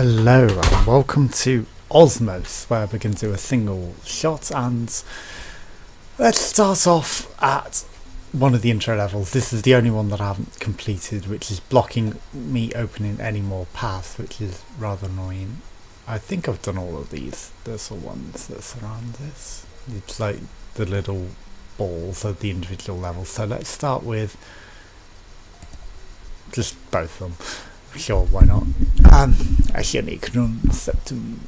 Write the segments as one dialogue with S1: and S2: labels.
S1: Hello and welcome to Osmos, where we're going to do a single shot, and let's start off at one of the intro levels. This is the only one that I haven't completed, which is blocking me opening any more paths, which is rather annoying. I think I've done all of these. There's the ones that surround this. It's like the little balls of the individual levels. So let's start with just both of them. Sure, why not? Achenicron, Septum,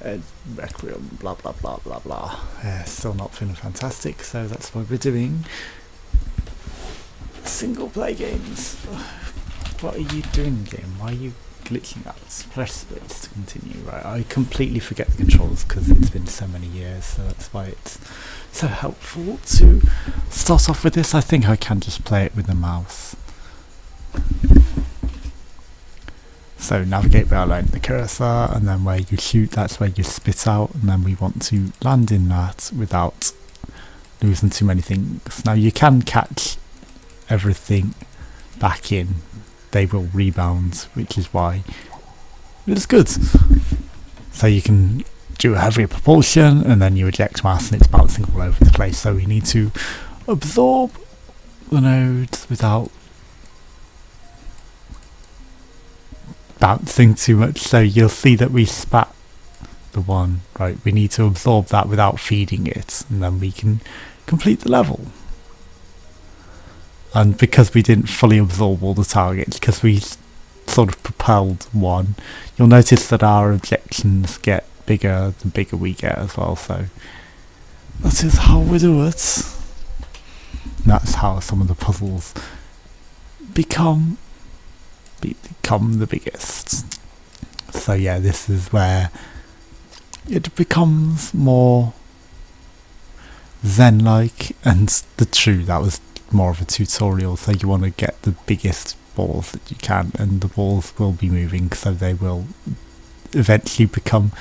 S1: Requiem, blah blah blah blah blah. Still not feeling fantastic, so that's why we're doing single play games. What are you doing, game? Why are you glitching out? Press space to continue. Right, I completely forget the controls because it's been so many years, so that's why it's so helpful to start off with this. I think I can just play it with the mouse. So navigate by outlining the cursor, and then where you shoot, that's where you spit out, and then we want to land in that without losing too many things. Now you can catch everything back in, they will rebound, which is why it's good. So you can do a heavier propulsion, and then you eject mass and it's bouncing all over the place. So we need to absorb the nodes without bouncing too much. So you'll see that we spat the one, right? We need to absorb that without feeding it, and then we can complete the level. And because we didn't fully absorb all the targets, because we sort of propelled one, you'll notice that our objections get bigger the bigger we get as well. So that is how we do it. And that's how some of the puzzles become the biggest. So yeah, this is where it becomes more zen-like, and that was more of a tutorial. So you want to get the biggest balls that you can, and the balls will be moving, so they will eventually become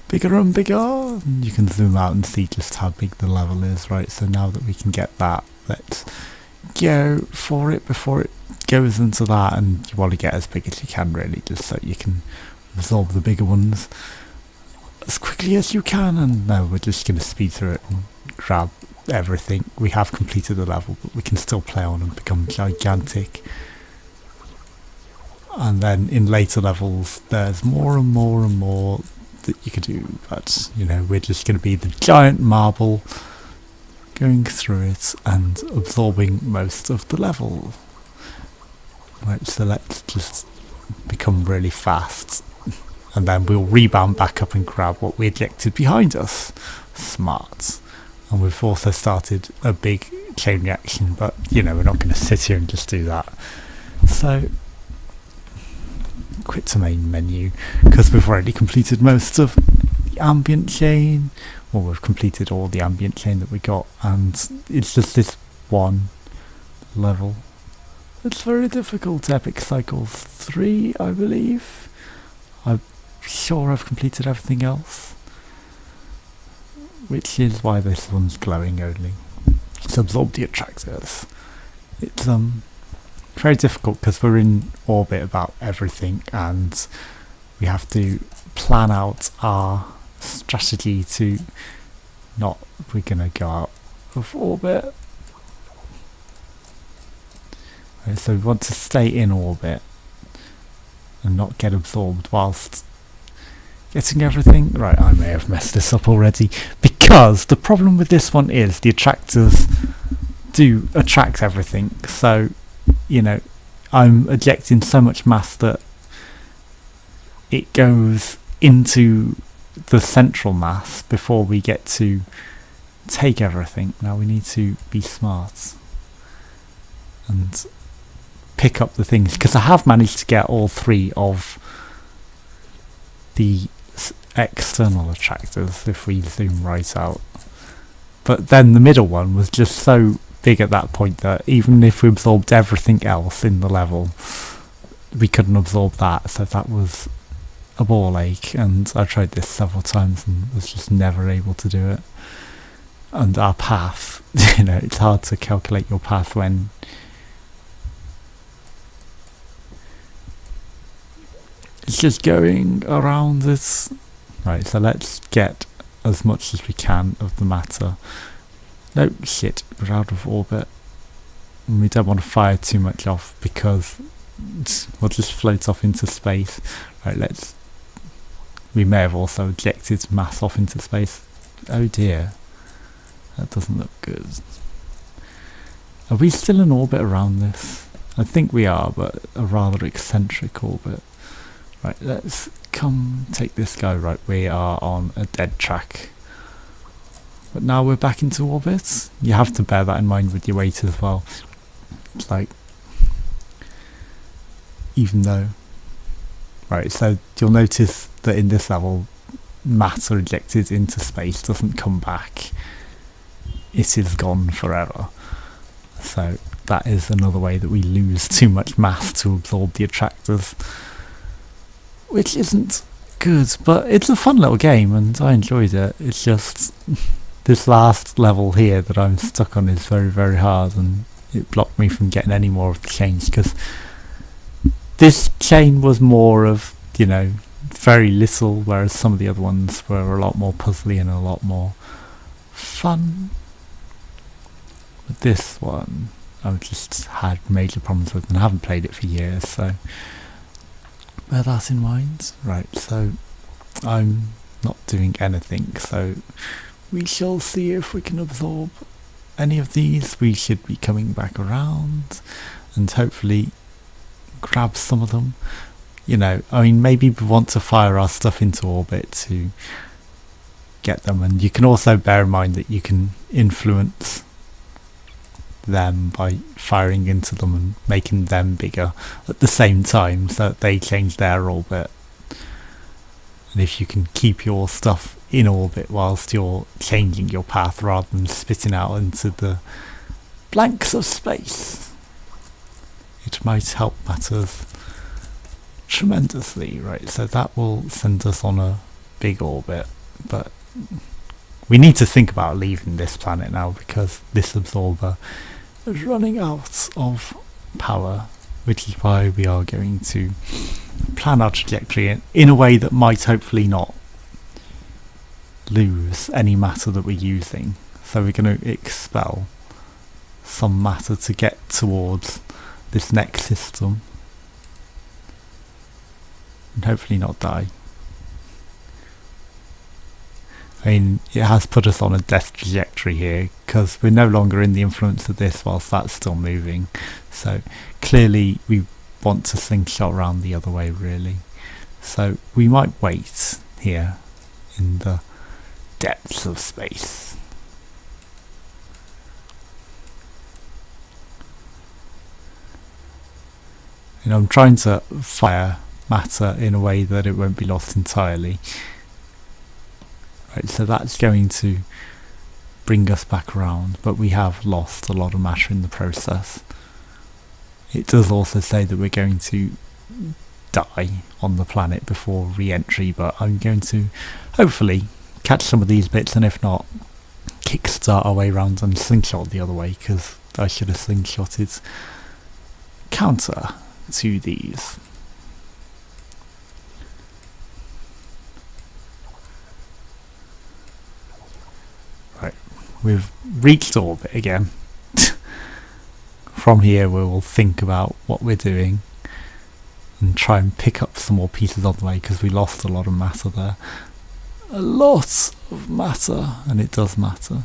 S1: bigger and bigger. And you can zoom out and see just how big the level is, right? So now that we can get that, let's go for it before it goes into that. And you want to get as big as you can, really, just so you can absorb the bigger ones as quickly as you can. And now we're just going to speed through it and grab everything. We have completed the level, but we can still play on and become gigantic. And then in later levels there's more and more and more that you could do, but you know, we're just going to be the giant marble going through it and absorbing most of the level. Right, so let's just become really fast, and then we'll rebound back up and grab what we ejected behind us. Smart. And we've also started a big chain reaction, but you know, we're not going to sit here and just do that. So quit to main menu, because we've already completed most of the ambient chain. Well, we've completed all the ambient chain that we got, and it's just this one level. It's very difficult. Epic Cycles 3, I believe. I'm sure I've completed everything else, which is why this one's glowing only. It's absorb the attractors. It's very difficult because we're in orbit about everything, and we have to plan out our strategy to not, we're gonna go out of orbit. Right, so we want to stay in orbit and not get absorbed whilst getting everything. Right, I may have messed this up already, because the problem with this one is the attractors do attract everything. So, you know, I'm ejecting so much mass that it goes into the central mass before we get to take everything. Now we need to be smart and pick up the things, because I have managed to get all three of the external attractors if we zoom right out, but then the middle one was just so big at that point that even if we absorbed everything else in the level, we couldn't absorb that. So that was a ball ache, and I tried this several times and was just never able to do it. And our path, you know, it's hard to calculate your path when it's just going around it. Right, so let's get as much as we can of the matter. No, shit, we're out of orbit. And we don't want to fire too much off because we'll just float off into space. Right, we may have also ejected mass off into space. Oh dear, that doesn't look good. Are we still in orbit around this? I think we are, but a rather eccentric orbit. Right, let's come take this guy. Right, we are on a dead track. But now we're back into orbit. You have to bear that in mind with your weight as well. It's like, even though... Right, so you'll notice that in this level, matter ejected into space doesn't come back. It is gone forever. So that is another way that we lose too much mass to absorb the attractors, which isn't good, but it's a fun little game and I enjoyed it. It's just this last level here that I'm stuck on is very, very hard, and it blocked me from getting any more of the chains, because this chain was more of, you know, very little, whereas some of the other ones were a lot more puzzly and a lot more fun. But this one I've just had major problems with and I haven't played it for years, so bear that in mind. Right, so I'm not doing anything, so we shall see if we can absorb any of these. We should be coming back around and hopefully grab some of them. You know, I mean, maybe we want to fire our stuff into orbit to get them, and you can also bear in mind that you can influence them by firing into them and making them bigger at the same time so that they change their orbit. And if you can keep your stuff in orbit whilst you're changing your path rather than spitting out into the blanks of space, it might help matters tremendously. Right, so that will send us on a big orbit, but we need to think about leaving this planet now because this absorber is running out of power, which is why we are going to plan our trajectory in a way that might hopefully not lose any matter that we're using. So we're going to expel some matter to get towards this next system and hopefully not die. I mean, it has put us on a death trajectory here because we're no longer in the influence of this whilst that's still moving. So clearly we want to slingshot around the other way, really. So we might wait here in the depths of space. And I'm trying to fire matter in a way that it won't be lost entirely. Right, so that's going to bring us back around, but we have lost a lot of matter in the process. It does also say that we're going to die on the planet before re-entry, but I'm going to hopefully catch some of these bits, and if not, kickstart our way around and slingshot the other way, because I should have slingshotted counter to these. Right, we've reached orbit again. From here we will think about what we're doing and try and pick up some more pieces on the way, because we lost a lot of matter there. A lot of matter, and it does matter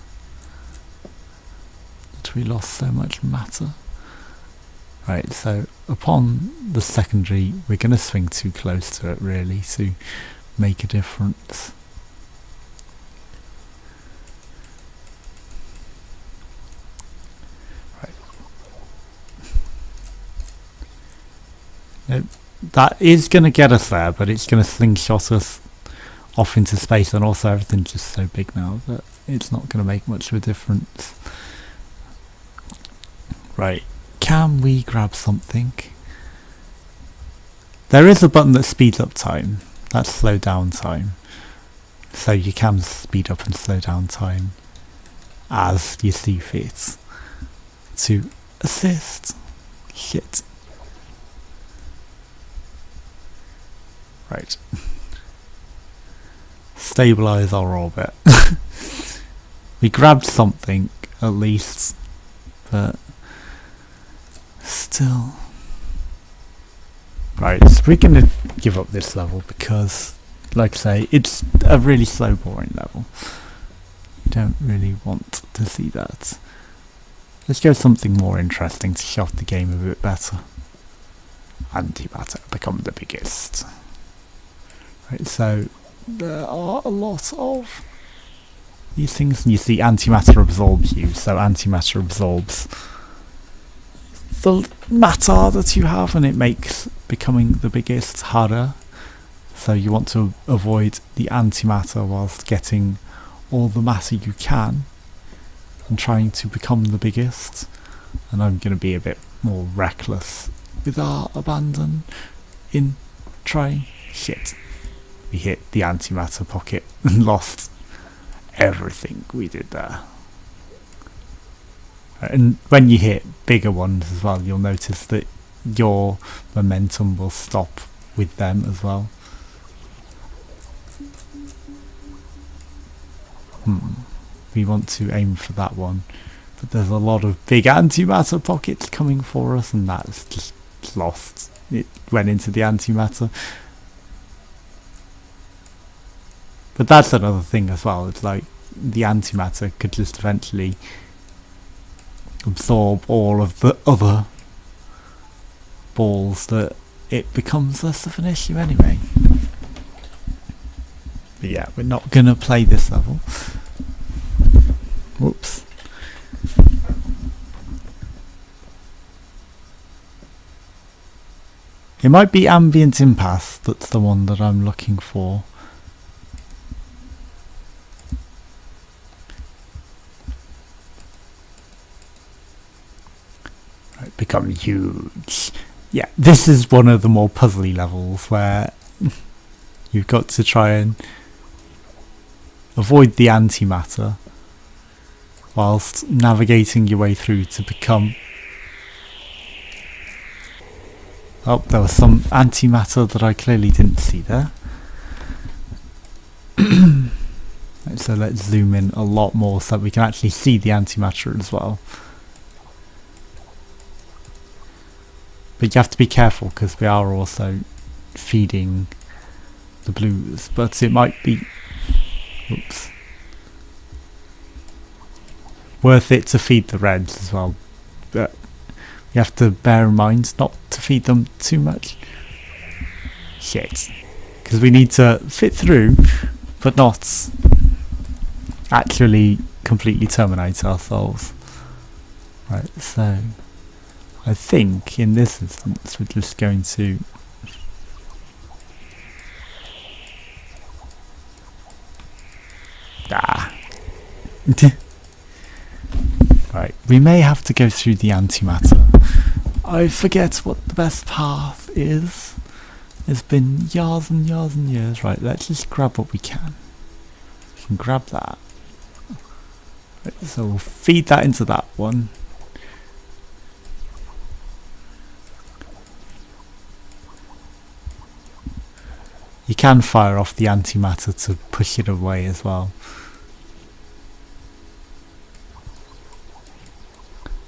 S1: that we lost so much matter. Right, so upon the secondary we're going to swing too close to it really to make a difference. Right. Now, that is going to get us there, but it's going to slingshot us off into space, and also everything's just so big now that it's not going to make much of a difference. Right. Can we grab something? There is a button that speeds up time. That's slow down time. So you can speed up and slow down time as you see fit to assist. Shit. Right. Stabilize our orbit. We grabbed something, at least, but still. Right, so we're gonna give up this level because, like I say, it's a really slow, boring level. You don't really want to see that. Let's go something more interesting to show off the game a bit better. Antimatter, become the biggest. Right, so there are a lot of these things, and you see antimatter absorbs you, so antimatter absorbs the matter that you have, and it makes becoming the biggest harder. So you want to avoid the antimatter whilst getting all the matter you can and trying to become the biggest. And I'm going to be a bit more reckless with our abandon in trying. Shit. We hit the antimatter pocket and lost everything we did there. And when you hit bigger ones as well, you'll notice that your momentum will stop with them as well. We want to aim for that one, but there's a lot of big antimatter pockets coming for us, and that's just lost. It went into the antimatter. But that's another thing as well. It's like the antimatter could just eventually absorb all of the other balls, that it becomes less of an issue anyway. But yeah, we're not gonna play this level. Whoops. It might be ambient impasse, that's the one that I'm looking for. Right, become huge. Yeah, this is one of the more puzzly levels where you've got to try and avoid the antimatter whilst navigating your way through to become... Oh, there was some antimatter that I clearly didn't see there. Right, so let's zoom in a lot more so that we can actually see the antimatter as well. But you have to be careful because we are also feeding the blues, but it might be worth it to feed the reds as well. But you have to bear in mind not to feed them too much. Shit. Because we need to fit through, but not actually completely terminate ourselves. Right, so I think in this instance we're just going to right, we may have to go through the antimatter. I forget what the best path is. It's been years and years and years. Right, let's just grab what we can. We can grab that. Right, so we'll feed that into that one. You can fire off the antimatter to push it away as well.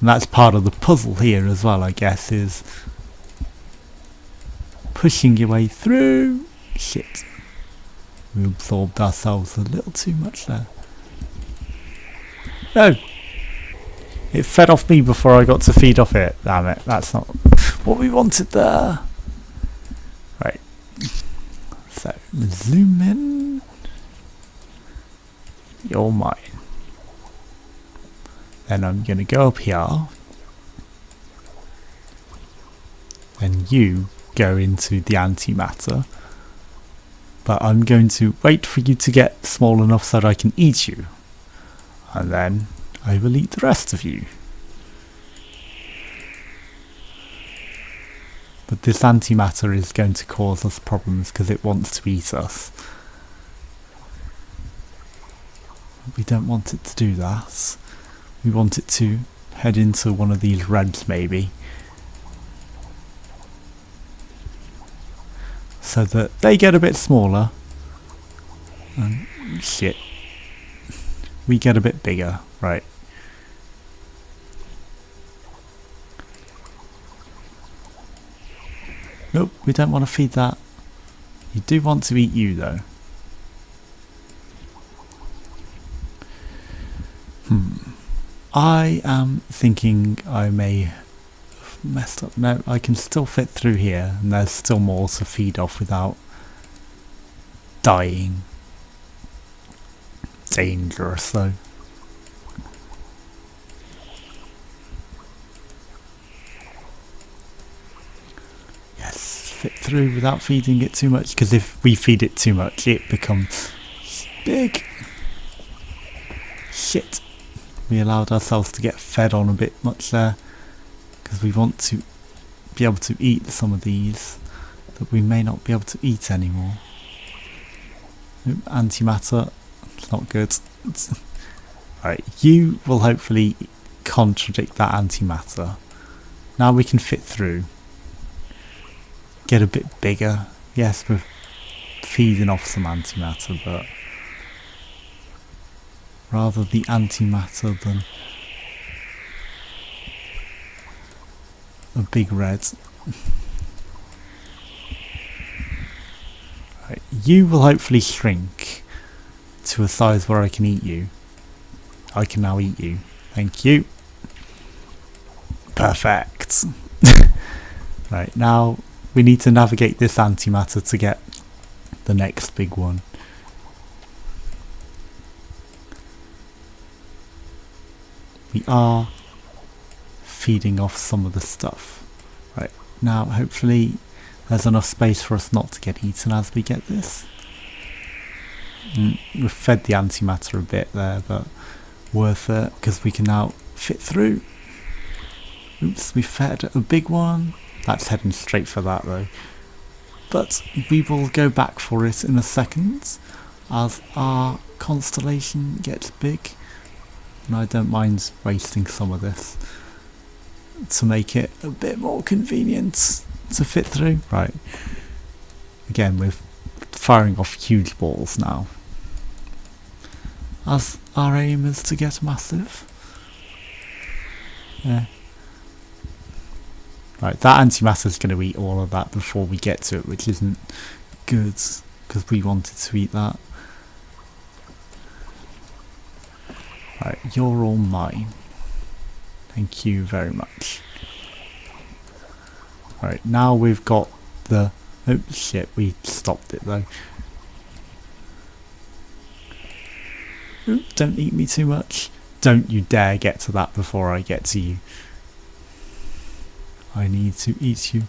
S1: And that's part of the puzzle here as well, I guess, is pushing your way through. Shit. We absorbed ourselves a little too much there. No! It fed off me before I got to feed off it. Damn it, that's not what we wanted there. Right. So, zoom in. You're mine. Then I'm going to go up here. And you go into the antimatter. But I'm going to wait for you to get small enough so that I can eat you. And then I will eat the rest of you. But this antimatter is going to cause us problems because it wants to eat us. We don't want it to do that. We want it to head into one of these reds maybe. so that they get a bit smaller. And shit. We get a bit bigger, right. Nope, we don't want to feed that. You do want to eat you though. I am thinking I may have messed up. No, I can still fit through here, and there's still more to feed off without dying. Dangerous though. Yes, fit through without feeding it too much, because if we feed it too much, it becomes big. Shit. We allowed ourselves to get fed on a bit much there, because we want to be able to eat some of these that we may not be able to eat anymore. Oop, antimatter, it's not good. Right, you will hopefully contradict that antimatter. Now we can fit through. Get a bit bigger. Yes, we're feeding off some antimatter, but rather the antimatter than a big red. Right, you will hopefully shrink to a size where I can eat you. I can now eat you. Thank you. Perfect. Right, now we need to navigate this antimatter to get the next big one. We are feeding off some of the stuff. Right, now hopefully there's enough space for us not to get eaten as we get this. We've fed the antimatter a bit there, but worth it because we can now fit through. Oops, we fed a big one. That's heading straight for that though. But we will go back for it in a second as our constellation gets big. And I don't mind wasting some of this to make it a bit more convenient to fit through. Right. Again, we're firing off huge balls now, as our aim is to get massive. Yeah. Right, that antimatter is going to eat all of that before we get to it, which isn't good because we wanted to eat that. Right, you're all mine. Thank you very much. Right, now we've got the... Oh shit, we stopped it though. Ooh, don't eat me too much. Don't you dare get to that before I get to you. I need to eat you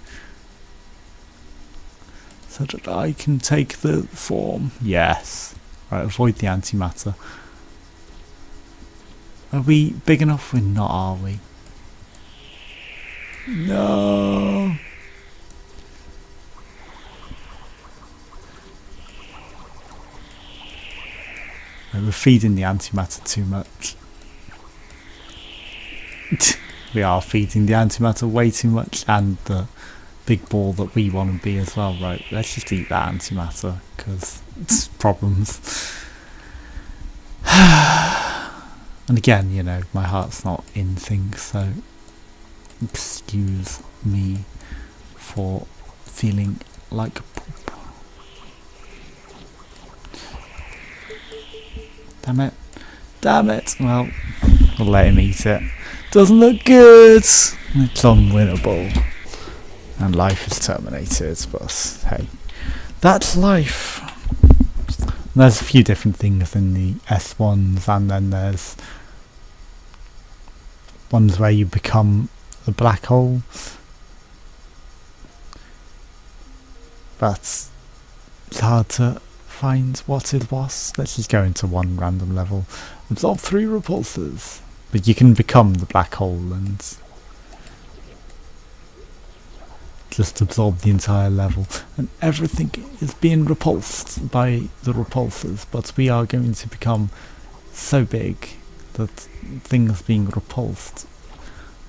S1: so that I can take the form. Yes. Right, avoid the antimatter. Are we big enough? We're not, are we? No. Right, we're feeding the antimatter too much. We are feeding the antimatter way too much, and the big ball that we want to be as well. Right, let's just eat that antimatter because it's problems. And again, you know, my heart's not in things, so excuse me for feeling like poop. Damn it. Damn it. Well, we'll let him eat it. Doesn't look good. It's unwinnable. And life is terminated, but hey, that's life. And there's a few different things in the S1s, and then there's ones where you become a black hole. But it's hard to find what it was. Let's just go into one random level. Absorb 3 repulsors. But you can become the black hole and just absorb the entire level. And everything is being repulsed by the repulsors. But we are going to become so big that things being repulsed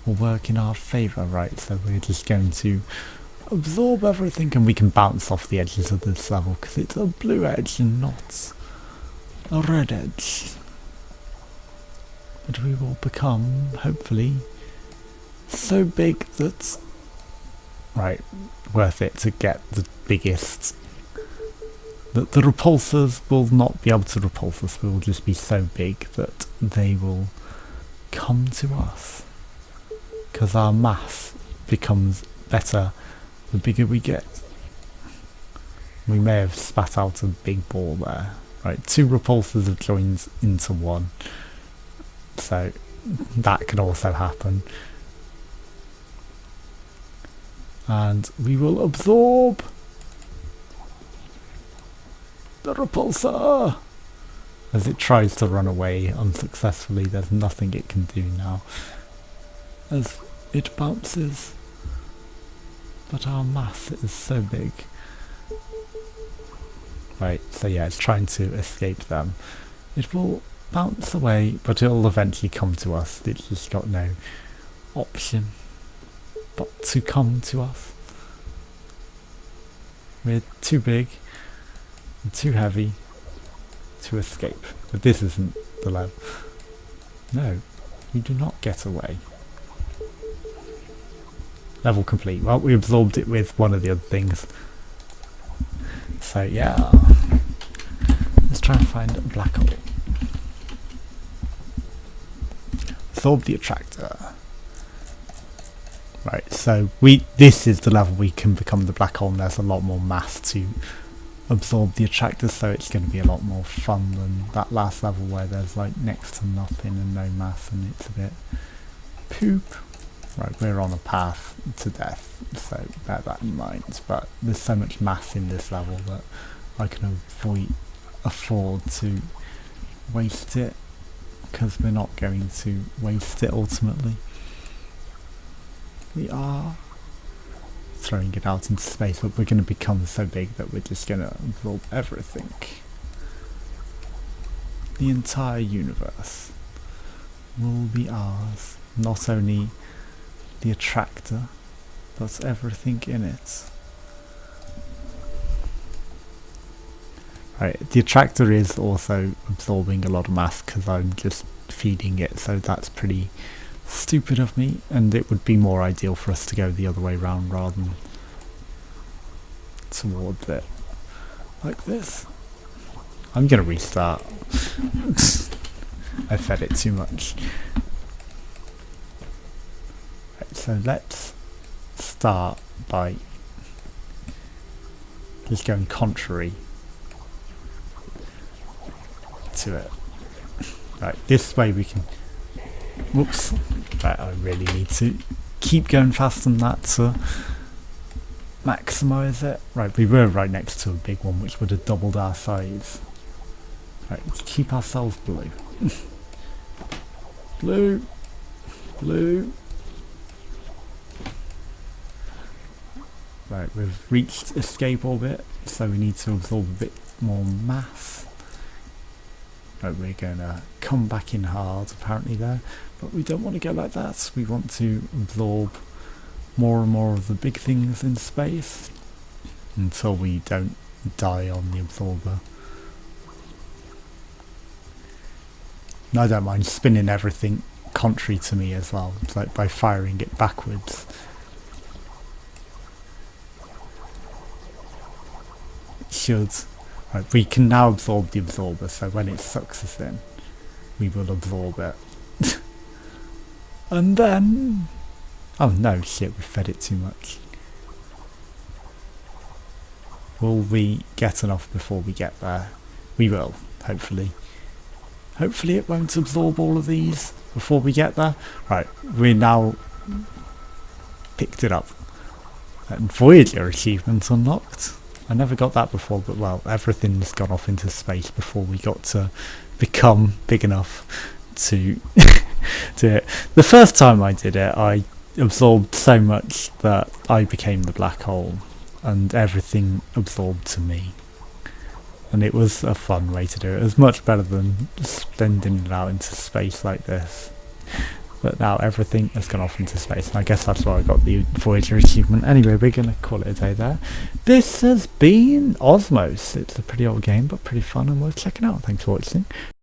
S1: will work in our favour, right? So we're just going to absorb everything, and we can bounce off the edges of this level because it's a blue edge and not a red edge. But we will become, hopefully, so big that, right, worth it to get the biggest, that the repulsors will not be able to repulse us. We will just be so big that they will come to us, because our mass becomes better the bigger we get. We may have spat out a big ball there. Right, 2 repulsors have joined into 1, so that can also happen. And we will absorb the repulsor as it tries to run away unsuccessfully. There's nothing it can do now as it bounces, but our mass is so big. Right, so yeah, it's trying to escape them. It will bounce away, but it'll eventually come to us. It's just got no option but to come to us. We're too big and too heavy to escape. But this isn't the level. No, you do not get away. Level complete. Well, we absorbed it with one of the other things. So yeah, let's try and find a black hole. Absorb the attractor. Right, so this is the level we can become the black hole, and there's a lot more mass to absorb the attractor, so it's going to be a lot more fun than that last level where there's like next to nothing and no mass and it's a bit poop. Right, we're on a path to death, so bear that in mind, but there's so much mass in this level that I can afford to waste it, because we're not going to waste it ultimately. We are throwing it out into space, but we're going to become so big that we're just going to absorb everything. The entire universe will be ours, not only the attractor, but everything in it. Right, the attractor is also absorbing a lot of mass because I'm just feeding it, so that's pretty stupid of me, and it would be more ideal for us to go the other way round rather than towards it like this. I'm gonna restart. I fed it too much. Right, so let's start by just going contrary to it. Right, this way we can. Whoops. Right, I really need to keep going faster than that to maximise it. Right, we were right next to a big one which would have doubled our size. Right, let's keep ourselves blue. Blue. Blue. Right, we've reached escape orbit, so we need to absorb a bit more mass. Right, we're going to come back in hard apparently there, but we don't want to go like that. We want to absorb more and more of the big things in space until we don't die on the absorber. And I don't mind spinning everything contrary to me as well, like by firing it backwards. It should. Right, we can now absorb the absorber, so when it sucks us in, we will absorb it. And then... oh no, shit, we fed it too much. Will we get enough before we get there? We will, hopefully. Hopefully it won't absorb all of these before we get there. Right, we now picked it up. And Voyager achievement unlocked. I never got that before, but well, everything's gone off into space before we got to become big enough to do it. The first time I did it, I absorbed so much that I became the black hole, and everything absorbed to me. And it was a fun way to do it. It was much better than sending it out into space like this. but now everything has gone off into space, and I guess that's why I got the Voyager achievement. Anyway, we're going to call it a day there. This has been Osmos. It's a pretty old game, but pretty fun and worth checking out. Thanks for watching.